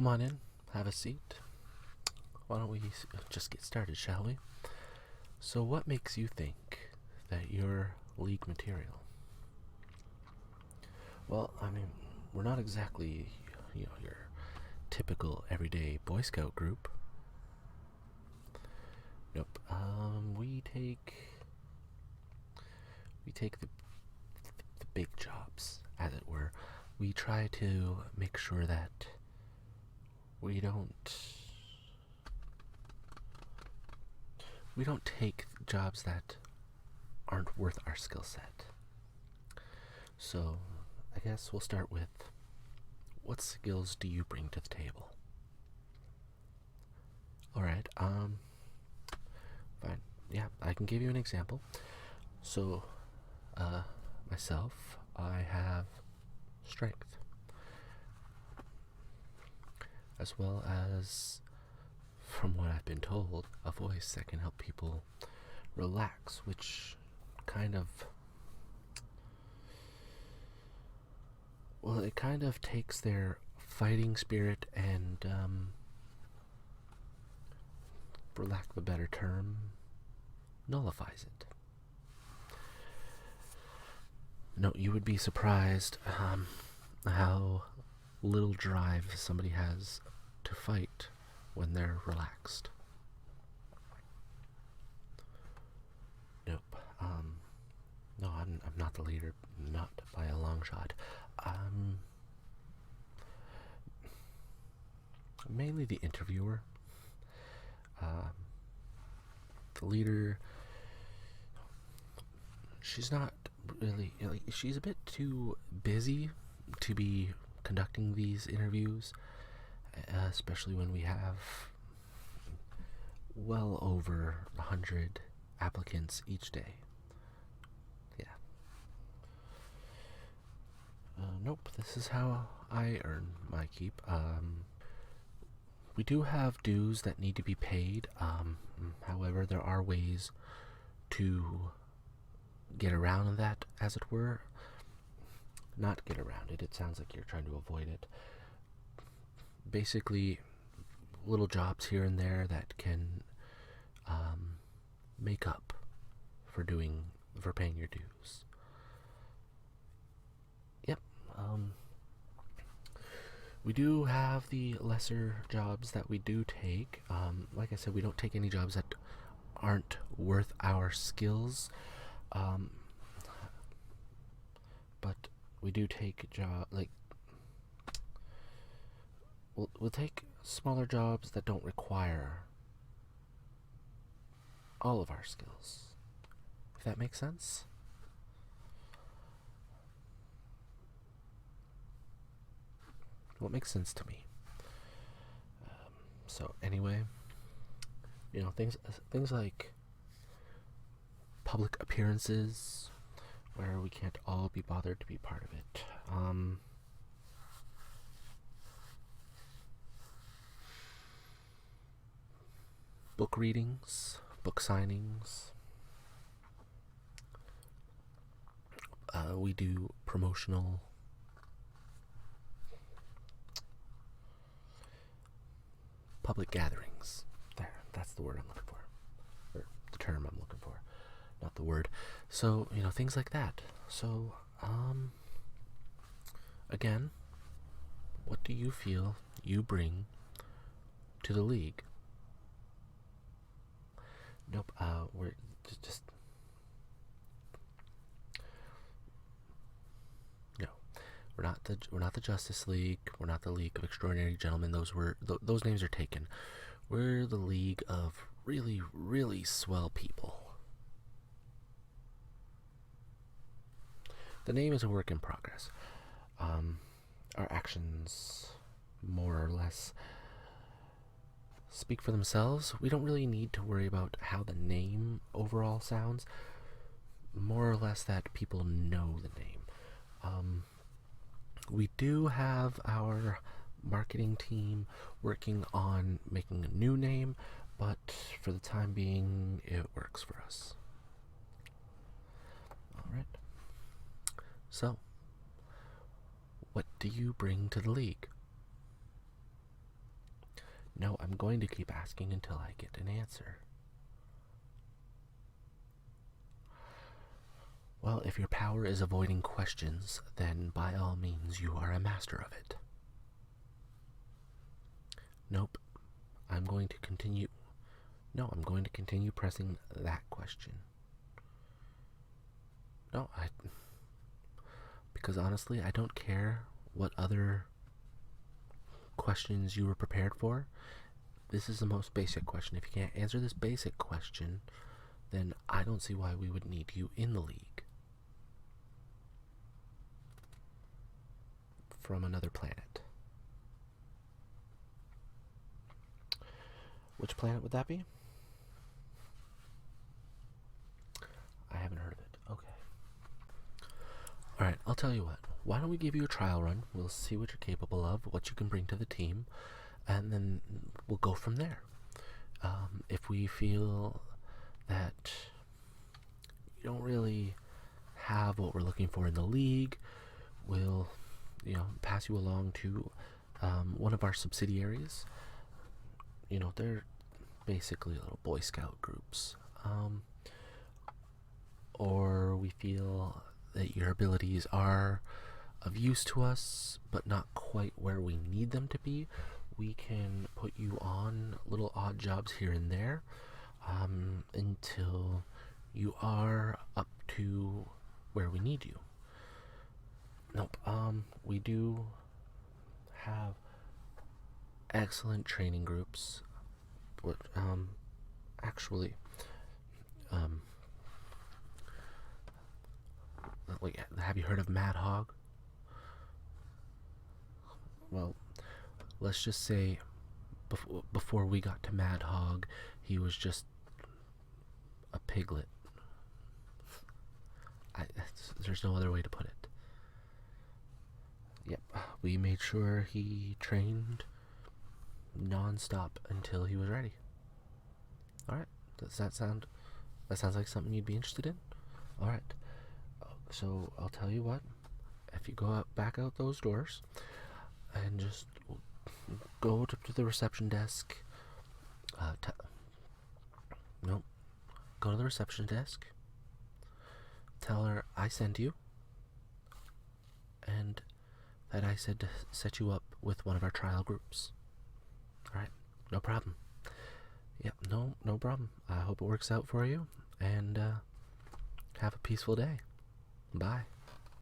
come on in, have a seat. Why don't we just get started, shall we? So what makes you think that you're League material? Well, I mean, we're not exactly, your typical everyday Boy Scout group. Nope. We take the big jobs, as it were. We try to make sure that we don't take jobs that aren't worth our skill set. So, I guess we'll start with, what skills do you bring to the table? Alright, fine. Yeah, I can give you an example. So, myself, I have strength, as well as, from what I've been told, a voice that can help people relax, which kind of, well, it kind of takes their fighting spirit and, for lack of a better term, nullifies it. No, you would be surprised how little drive somebody has to fight when they're relaxed. Nope. No, I'm not the leader, not by a long shot. Mainly the interviewer. The leader, she's not really, she's a bit too busy to be conducting these interviews, especially when we have well over 100 applicants each day. Yeah. Nope, this is how I earn my keep. We do have dues that need to be paid. However, there are ways to get around that, as it were. Not get around it. It sounds like you're trying to avoid it. Basically, little jobs here and there that can make up for paying your dues. Yep. We do have the lesser jobs that we do take. Like I said, we don't take any jobs that aren't worth our skills. But we do take we'll take smaller jobs that don't require all of our skills. If that makes sense? Well, it makes sense to me. So anyway, things like public appearances, where we can't all be bothered to be part of it. Book readings, book signings. We do promotional public gatherings. That's the word I'm looking for. Or the term I'm looking for. Not the word. So, things like that. So, again, what do you feel you bring to the League? Nope, we're just... No. We're not the Justice League. We're not the League of Extraordinary Gentlemen. Those names are taken. We're the League of really, really swell people. The name is a work in progress. Our actions, more or less, speak for themselves. We don't really need to worry about how the name overall sounds. More or less that people know the name. We do have our marketing team working on making a new name, but for the time being, it works for us. Alright. So, what do you bring to the League? No, I'm going to keep asking until I get an answer. Well, if your power is avoiding questions, then by all means you are a master of it. Nope. I'm going to continue. No, I'm going to continue pressing that question. No, because honestly, I don't care what other questions you were prepared for. This is the most basic question. If you can't answer this basic question, then I don't see why we would need you in the league. From another planet. Which planet would that be? I haven't heard of it. Okay. Alright, I'll tell you what. Why don't we give you a trial run? We'll see what you're capable of, what you can bring to the team, and then we'll go from there. If we feel that you don't really have what we're looking for in the league, we'll, pass you along to one of our subsidiaries. They're basically little Boy Scout groups. Or we feel that your abilities are of use to us, but not quite where we need them to be, we can put you on little odd jobs here and there until you are up to where we need you. Nope. We do have excellent training groups. But, actually, wait, have you heard of Mad Hog? Well, let's just say before we got to Mad Hog, he was just a piglet. There's no other way to put it. Yep, we made sure he trained non-stop until he was ready. Alright, that sounds like something you'd be interested in? Alright, so I'll tell you what, if you go back out those doors and just go to the reception desk, go to the reception desk, tell her I sent you, and that I said to set you up with one of our trial groups. Alright, no problem. Yep, no problem. I hope it works out for you, and have a peaceful day. Bye.